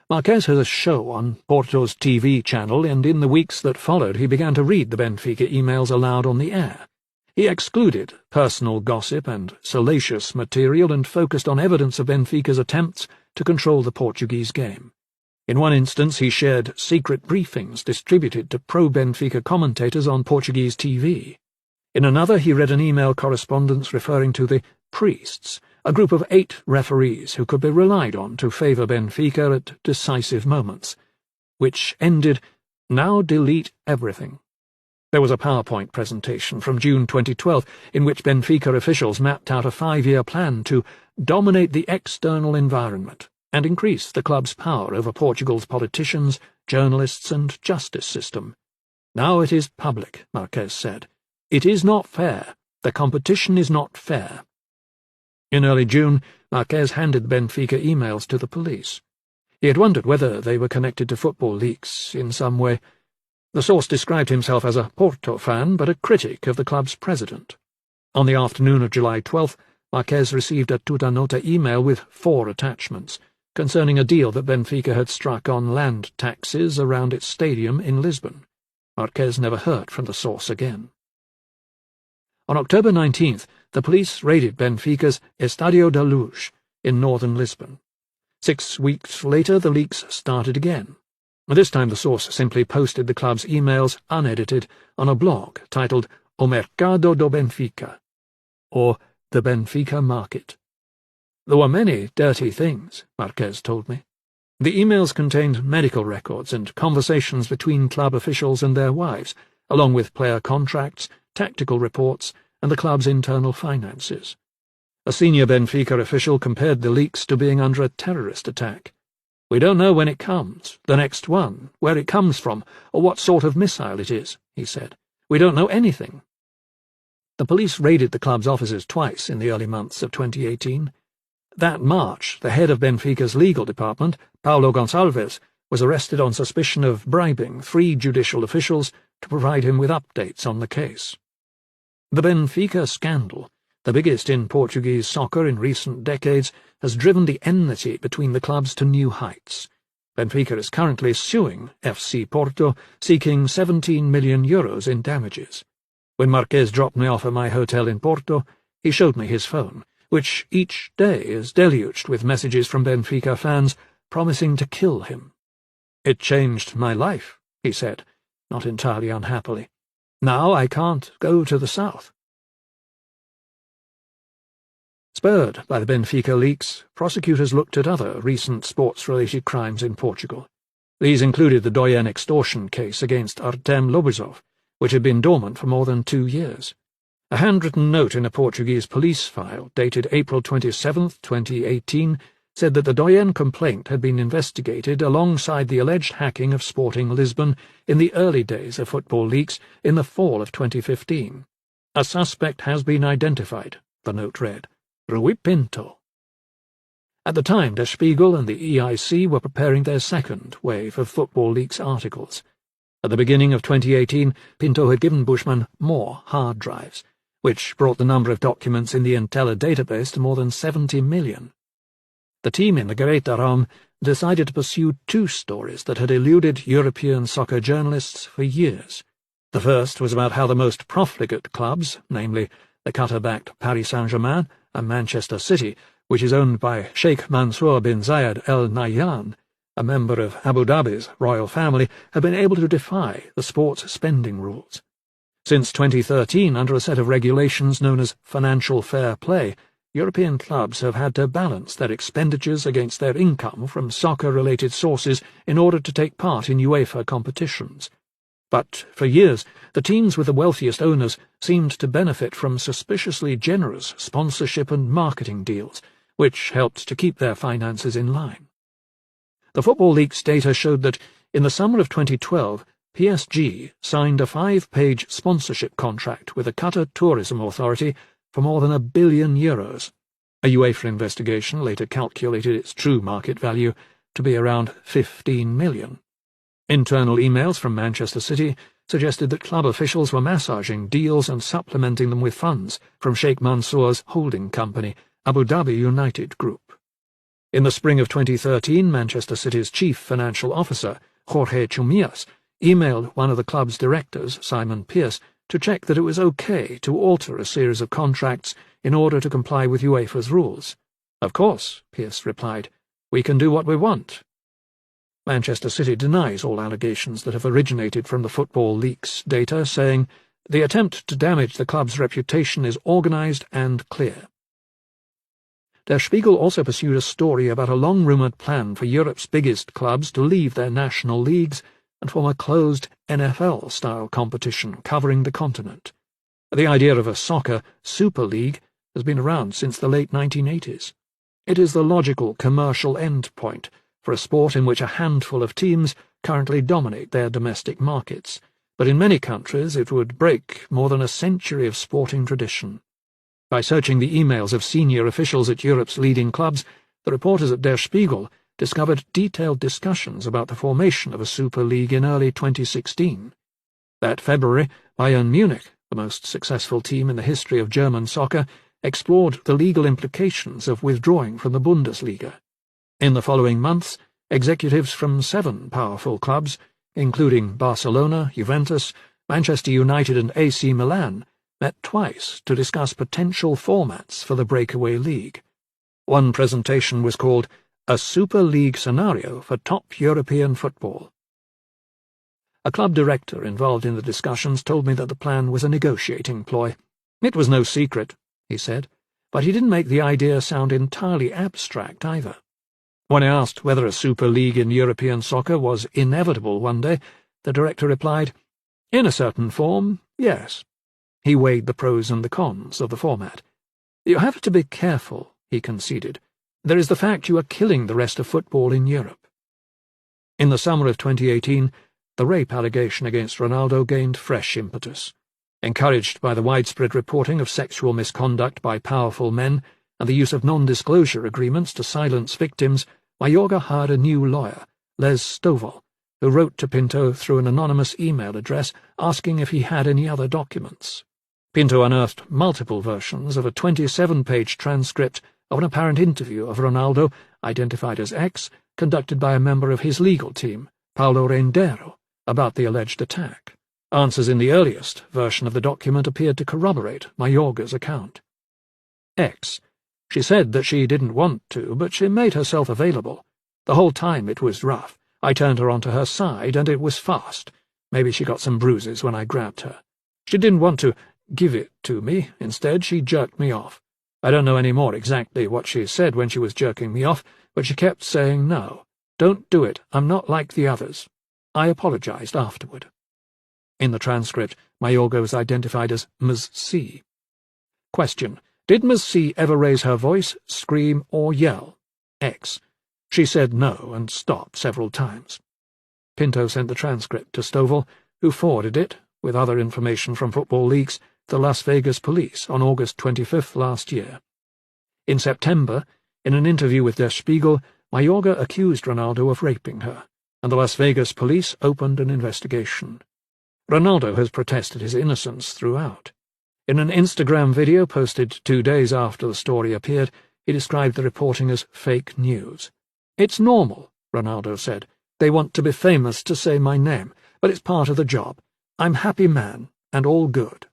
Marques has a show on Porto's TV channel, and in the weeks that followed he began to read the Benfica emails aloud on the air. He excluded personal gossip and salacious material and focused on evidence of Benfica's attempts to control the Portuguese game. In one instance, he shared secret briefings distributed to pro-Benfica commentators on Portuguese TV. In another, he read an email correspondence referring to the priests, a group of 8 referees who could be relied on to favour Benfica at decisive moments, which ended, "Now delete everything." There was a PowerPoint presentation from June 2012 in which Benfica officials mapped out a 5-year plan to dominate the external environment and increase the club's power over Portugal's politicians, journalists and justice system. "Now it is public," Marques said. "It is not fair. The competition is not fair." In early June, Marques handed Benfica emails to the police. He had wondered whether they were connected to football leaks in some way. The source described himself as a Porto fan, but a critic of the club's president. On the afternoon of July 12th, Marquez received a Tutanota email with 4 attachments, concerning a deal that Benfica had struck on land taxes around its stadium in Lisbon. Marquez never heard from the source again. On October 19th, the police raided Benfica's Estádio da Luz in northern Lisbon. 6 weeks later, the leaks started again. This time the source simply posted the club's emails unedited on a blog titled O Mercado do Benfica, or The Benfica Market. There were many dirty things, Marquez told me. The emails contained medical records and conversations between club officials and their wives, along with player contracts, tactical reports, and the club's internal finances. A senior Benfica official compared the leaks to being under a terrorist attack. "We don't know when it comes, the next one, where it comes from, or what sort of missile it is," he said. "We don't know anything." The police raided the club's offices twice in the early months of 2018. That March, the head of Benfica's legal department, Paulo Gonçalves, was arrested on suspicion of bribing 3 judicial officials to provide him with updates on the case. The Benfica scandal, the biggest in Portuguese soccer in recent decades, has driven the enmity between the clubs to new heights. Benfica is currently suing FC Porto, seeking €17 million in damages. When Marquez dropped me off at my hotel in Porto, he showed me his phone, which each day is deluged with messages from Benfica fans promising to kill him. "It changed my life," he said, not entirely unhappily. "Now I can't go to the south." Spurred by the Benfica leaks, prosecutors looked at other recent sports-related crimes in Portugal. These included the Doyen extortion case against Artem Lobozov, which had been dormant for more than 2 years. A handwritten note in a Portuguese police file, dated April 27, 2018, said that the Doyen complaint had been investigated alongside the alleged hacking of Sporting Lisbon in the early days of football leaks in the fall of 2015. "A suspect has been identified," the note read. Rui Pinto. At the time, Der Spiegel and the EIC were preparing their second wave of football leaks articles. At the beginning of 2018, Pinto had given Bushman more hard drives, which brought the number of documents in the Entella database to more than 70 million. The team in the Gareta realm decided to pursue 2 stories that had eluded European soccer journalists for years. The first was about how the most profligate clubs, namely the Qatar-backed Paris Saint-Germain and Manchester City, which is owned by Sheikh Mansour bin Zayed Al Nahyan, a member of Abu Dhabi's royal family, had been able to defy the sports spending rules. Since 2013, under a set of regulations known as financial fair play, European clubs have had to balance their expenditures against their income from soccer-related sources in order to take part in UEFA competitions. But for years, the teams with the wealthiest owners seemed to benefit from suspiciously generous sponsorship and marketing deals, which helped to keep their finances in line. The Football Leaks data showed that, in the summer of 2012, PSG signed a 5-page sponsorship contract with the Qatar Tourism Authority for more than €1 billion. A UEFA investigation later calculated its true market value to be around 15 million. Internal emails from Manchester City suggested that club officials were massaging deals and supplementing them with funds from Sheikh Mansour's holding company, Abu Dhabi United Group. In the spring of 2013, Manchester City's chief financial officer, Jorge Chumillas, emailed one of the club's directors, Simon Pearce, to check that it was okay to alter a series of contracts in order to comply with UEFA's rules. "Of course," Pearce replied. "We can do what we want." Manchester City denies all allegations that have originated from the Football Leaks data, saying, "The attempt to damage the club's reputation is organised and clear." Der Spiegel also pursued a story about a long-rumoured plan for Europe's biggest clubs to leave their national leagues and form a closed NFL-style competition covering the continent. The idea of a soccer Super League has been around since the late 1980s. It is the logical commercial endpoint for a sport in which a handful of teams currently dominate their domestic markets, but in many countries it would break more than a century of sporting tradition. By searching the emails of senior officials at Europe's leading clubs, the reporters at Der Spiegel discovered detailed discussions about the formation of a Super League in early 2016. That February, Bayern Munich, the most successful team in the history of German soccer, explored the legal implications of withdrawing from the Bundesliga. In the following months, executives from 7 powerful clubs, including Barcelona, Juventus, Manchester United and AC Milan, met twice to discuss potential formats for the breakaway league. One presentation was called A Super League Scenario for Top European Football. A club director involved in the discussions told me that the plan was a negotiating ploy. It was no secret, he said, but he didn't make the idea sound entirely abstract either. When I asked whether a Super League in European soccer was inevitable one day, the director replied, "In a certain form, yes." He weighed the pros and the cons of the format. "You have to be careful," he conceded. "There is the fact you are killing the rest of football in Europe." In the summer of 2018, the rape allegation against Ronaldo gained fresh impetus. Encouraged by the widespread reporting of sexual misconduct by powerful men and the use of non-disclosure agreements to silence victims, Mayorga hired a new lawyer, Les Stovall, who wrote to Pinto through an anonymous email address asking if he had any other documents. Pinto unearthed multiple versions of a 27-page transcript of an apparent interview of Ronaldo, identified as X, conducted by a member of his legal team, Paulo Rendero, about the alleged attack. Answers in the earliest version of the document appeared to corroborate Mayorga's account. X. She said that she didn't want to, but she made herself available. The whole time it was rough. I turned her onto her side, and it was fast. Maybe she got some bruises when I grabbed her. She didn't want to give it to me. Instead, she jerked me off. I don't know any more exactly what she said when she was jerking me off, but she kept saying no. Don't do it. I'm not like the others. I apologized afterward. In the transcript, Mayorga was identified as Ms. C. Question. Did Ms. C ever raise her voice, scream, or yell? X. She said no and stopped several times. Pinto sent the transcript to Stovall, who forwarded it, with other information from football leagues, to the Las Vegas police on August 25th last year. In September, in an interview with Der Spiegel, Mayorga accused Ronaldo of raping her, and the Las Vegas police opened an investigation. Ronaldo has protested his innocence throughout. In an Instagram video posted 2 days after the story appeared, he described the reporting as fake news. "It's normal," Ronaldo said. "They want to be famous to say my name, but it's part of the job. I'm happy man, and all good."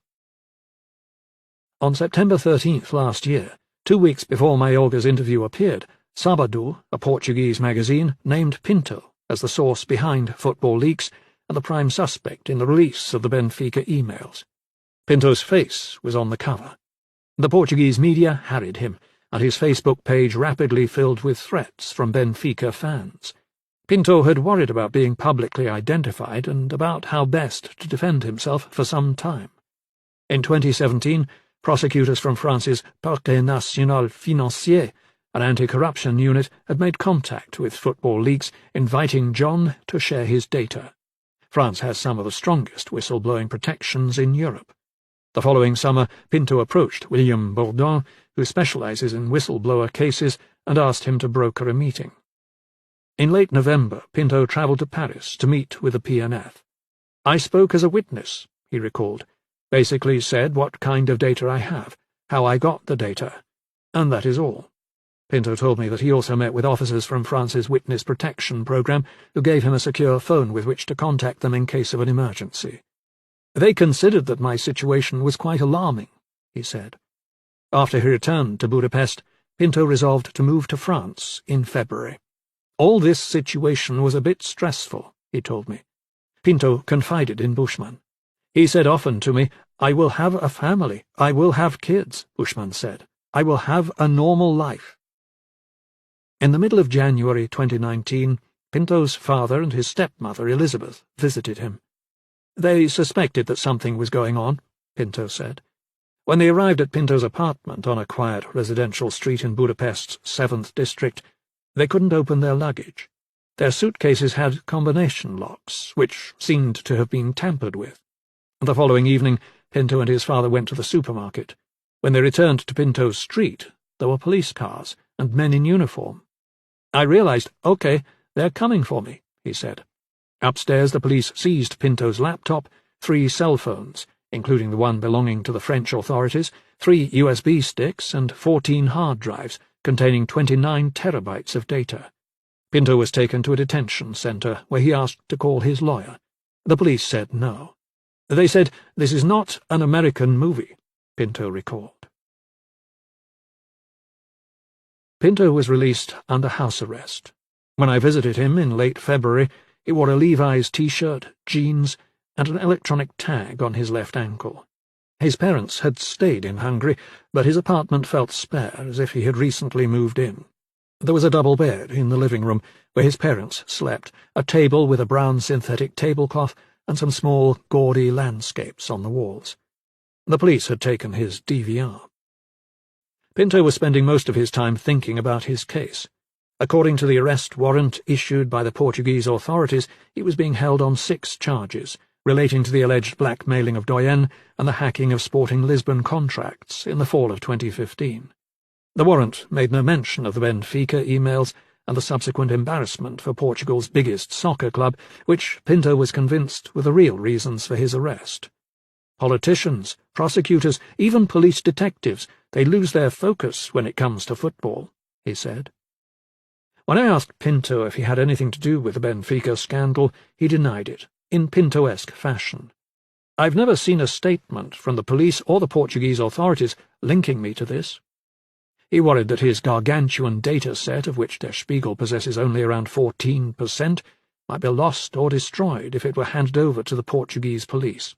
On September 13th last year, 2 weeks before Mayorga's interview appeared, Sabado, a Portuguese magazine, named Pinto as the source behind football leaks and the prime suspect in the release of the Benfica emails. Pinto's face was on the cover. The Portuguese media harried him, and his Facebook page rapidly filled with threats from Benfica fans. Pinto had worried about being publicly identified and about how best to defend himself for some time. In 2017, prosecutors from France's Parquet National Financier, an anti-corruption unit, had made contact with football leagues, inviting John to share his data. France has some of the strongest whistleblowing protections in Europe. The following summer, Pinto approached William Bourdon, who specializes in whistleblower cases, and asked him to broker a meeting. In late November, Pinto traveled to Paris to meet with the PNF. "I spoke as a witness," he recalled, "basically said what kind of data I have, how I got the data, and that is all." Pinto told me that he also met with officers from France's witness protection program who gave him a secure phone with which to contact them in case of an emergency. "They considered that my situation was quite alarming," he said. After he returned to Budapest, Pinto resolved to move to France in February. "All this situation was a bit stressful," he told me. Pinto confided in Bushman. "He said often to me, 'I will have a family, I will have kids,' Bushman said. 'I will have a normal life.'" In the middle of January 2019, Pinto's father and his stepmother, Elizabeth, visited him. They suspected that something was going on, Pinto said. When they arrived at Pinto's apartment on a quiet residential street in Budapest's 7th district, they couldn't open their luggage. Their suitcases had combination locks, which seemed to have been tampered with. The following evening, Pinto and his father went to the supermarket. When they returned to Pinto's street, there were police cars and men in uniform. I realized, okay, they're coming for me, he said. Upstairs, the police seized Pinto's laptop, 3 cell phones, including the one belonging to the French authorities, 3 USB sticks, and 14 hard drives containing 29 terabytes of data. Pinto was taken to a detention centre, where he asked to call his lawyer. The police said no. They said, "This is not an American movie," Pinto recalled. Pinto was released under house arrest. When I visited him in late February, he wore a Levi's t-shirt, jeans, and an electronic tag on his left ankle. His parents had stayed in Hungary, but his apartment felt spare, as if he had recently moved in. There was a double bed in the living room, where his parents slept, a table with a brown synthetic tablecloth, and some small, gaudy landscapes on the walls. The police had taken his DVR. Pinto was spending most of his time thinking about his case. According to the arrest warrant issued by the Portuguese authorities, he was being held on 6 charges, relating to the alleged blackmailing of Doyen and the hacking of Sporting Lisbon contracts in the fall of 2015. The warrant made no mention of the Benfica emails and the subsequent embarrassment for Portugal's biggest soccer club, which Pinto was convinced were the real reasons for his arrest. Politicians, prosecutors, even police detectives, they lose their focus when it comes to football, he said. When I asked Pinto if he had anything to do with the Benfica scandal, he denied it, in Pinto-esque fashion. I've never seen a statement from the police or the Portuguese authorities linking me to this. He worried that his gargantuan data set, of which Der Spiegel possesses only around 14%, might be lost or destroyed if it were handed over to the Portuguese police.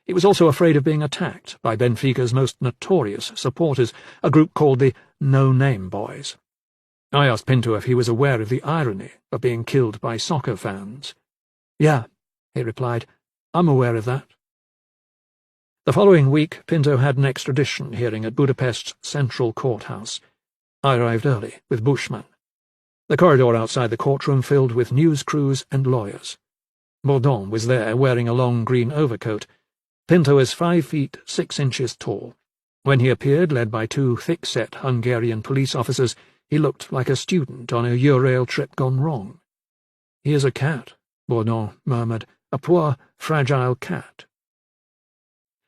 He was also afraid of being attacked by Benfica's most notorious supporters, a group called the No-Name Boys. I asked Pinto if he was aware of the irony of being killed by soccer fans. "Yeah," he replied, "I'm aware of that." The following week, Pinto had an extradition hearing at Budapest's Central Courthouse. I arrived early, with Bushman. The corridor outside the courtroom filled with news crews and lawyers. Bourdon was there, wearing a long green overcoat. Pinto is 5 feet 6 inches tall. When he appeared, led by 2 thick-set Hungarian police officers, he looked like a student on a Eurail trip gone wrong. "He is a cat," Bourdon murmured, "a poor, fragile cat."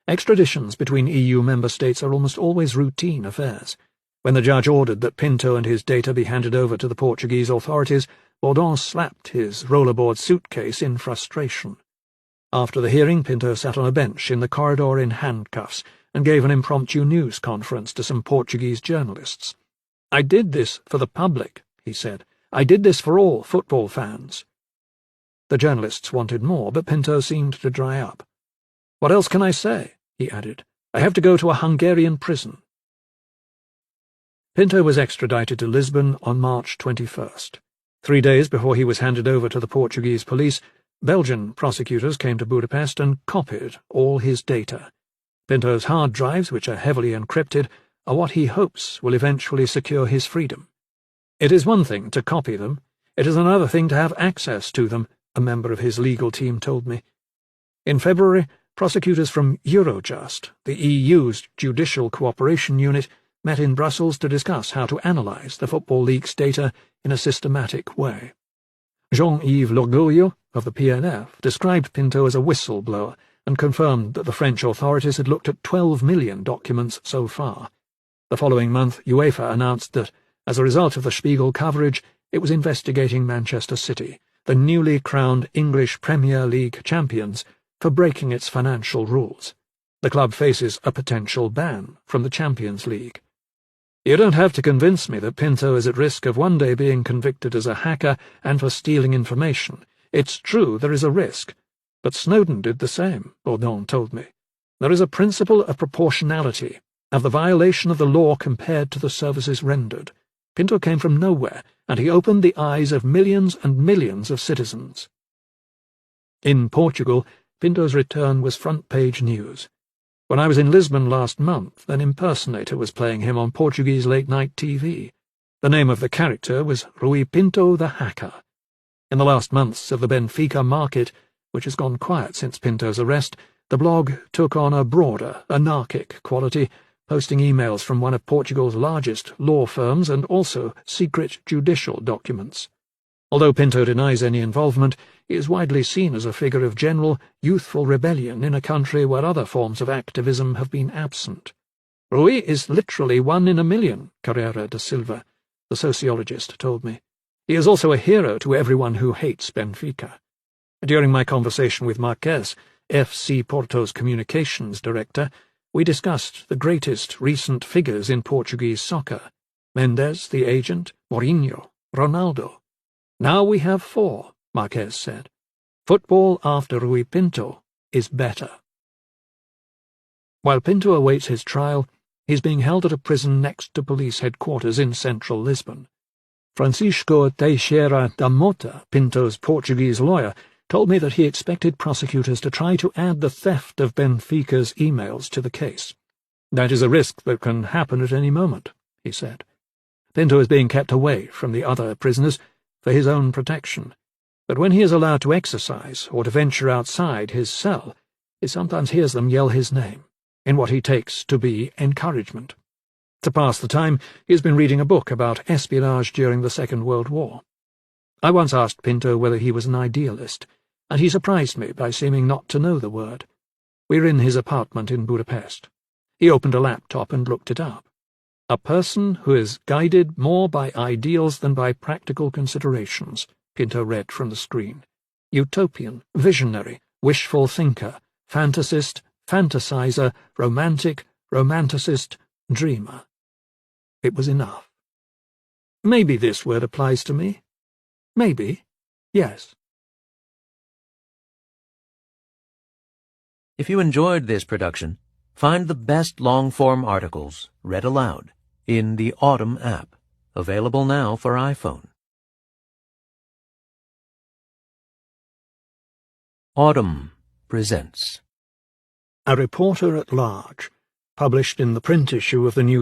Extraditions between EU member states are almost always routine affairs. When the judge ordered that Pinto and his data be handed over to the Portuguese authorities, Bourdon slapped his rollerboard suitcase in frustration. After the hearing, Pinto sat on a bench in the corridor in handcuffs and gave an impromptu news conference to some Portuguese journalists. "I did this for the public," he said. "I did this for all football fans." The journalists wanted more, but Pinto seemed to dry up. "What else can I say?" he added. "I have to go to a Hungarian prison." Pinto was extradited to Lisbon on March 21st. 3 days before he was handed over to the Portuguese police, Belgian prosecutors came to Budapest and copied all his data. Pinto's hard drives, which are heavily encrypted, are what he hopes will eventually secure his freedom. "It is one thing to copy them. It is another thing to have access to them," a member of his legal team told me. In February, prosecutors from Eurojust, the EU's judicial cooperation unit, met in Brussels to discuss how to analyse the Football League's data in a systematic way. Jean-Yves Lorgoglio of the PNF described Pinto as a whistleblower and confirmed that the French authorities had looked at 12 million documents so far. The following month, UEFA announced that, as a result of the Spiegel coverage, it was investigating Manchester City, the newly crowned English Premier League champions, for breaking its financial rules. The club faces a potential ban from the Champions League. "You don't have to convince me that Pinto is at risk of one day being convicted as a hacker and for stealing information. It's true there is a risk, but Snowden did the same," Bourdon told me. "There is a principle of proportionality, of the violation of the law compared to the services rendered. Pinto came from nowhere, and he opened the eyes of millions and millions of citizens." In Portugal, Pinto's return was front-page news. When I was in Lisbon last month, an impersonator was playing him on Portuguese late-night TV. The name of the character was Rui Pinto the Hacker. In the last months of the Benfica market, which has gone quiet since Pinto's arrest, the blog took on a broader, anarchic quality, posting emails from one of Portugal's largest law firms and also secret judicial documents. Although Pinto denies any involvement, he is widely seen as a figure of general, youthful rebellion in a country where other forms of activism have been absent. Rui is literally 1 in a million, Carreira da Silva, the sociologist, told me. He is also a hero to everyone who hates Benfica. During my conversation with Marques, FC Porto's communications director, we discussed the greatest recent figures in Portuguese soccer: Mendes, the agent, Mourinho, Ronaldo. Now we have 4, Marques said. Football after Rui Pinto is better. While Pinto awaits his trial, he's being held at a prison next to police headquarters in central Lisbon. Francisco Teixeira da Mota, Pinto's Portuguese lawyer, told me that he expected prosecutors to try to add the theft of Benfica's emails to the case. That is a risk that can happen at any moment, he said. Pinto is being kept away from the other prisoners for his own protection, but when he is allowed to exercise or to venture outside his cell, he sometimes hears them yell his name, in what he takes to be encouragement. To pass the time, he has been reading a book about espionage during the Second World War. I once asked Pinto whether he was an idealist, and he surprised me by seeming not to know the word. We were in his apartment in Budapest. He opened a laptop and looked it up. A person who is guided more by ideals than by practical considerations, Pinto read from the screen. Utopian, visionary, wishful thinker, fantasist, fantasizer, romantic, romanticist, dreamer. It was enough. Maybe this word applies to me. Maybe, yes.
If you enjoyed this production, find the best long-form articles read aloud in the Autumn app, available now for iPhone. Autumn presents
A Reporter at Large, published in the print issue of the New